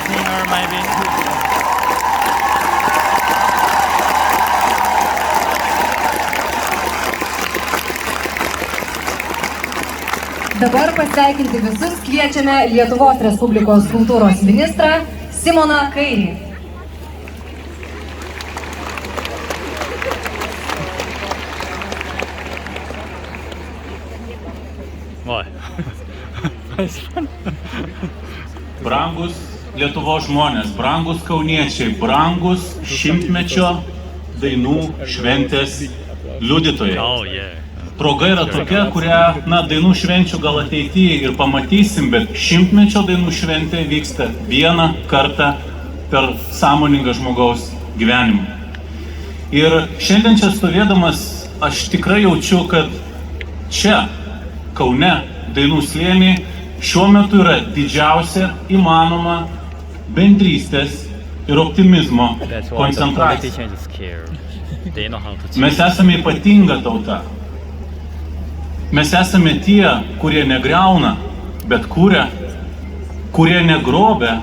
Singer, maybe. Dabar pasveikinti visus kviečiame Lietuvos Respublikos kultūros ministrą Simoną Kairį. Vai. Brangus Lietuvos žmonės, brangus kauniečiai, brangus šimtmečio dainų šventės liudytojai. Oh, yeah. Proga yra tokia, kurią, dainų švenčių gal ateityje ir pamatysim, bet šimtmečio dainų šventė vyksta vieną kartą per sąmoningą žmogaus gyvenimą. Ir šiandien čia stovėdamas aš tikrai jaučiu, kad čia, Kaune, Dainų slėny, šiuo metu yra didžiausia įmanoma bendrystės ir optimizmo koncentracija. Mes esame ypatinga tauta. Mes esame tie, kurie negriauna, bet kuria, kurie negrobia,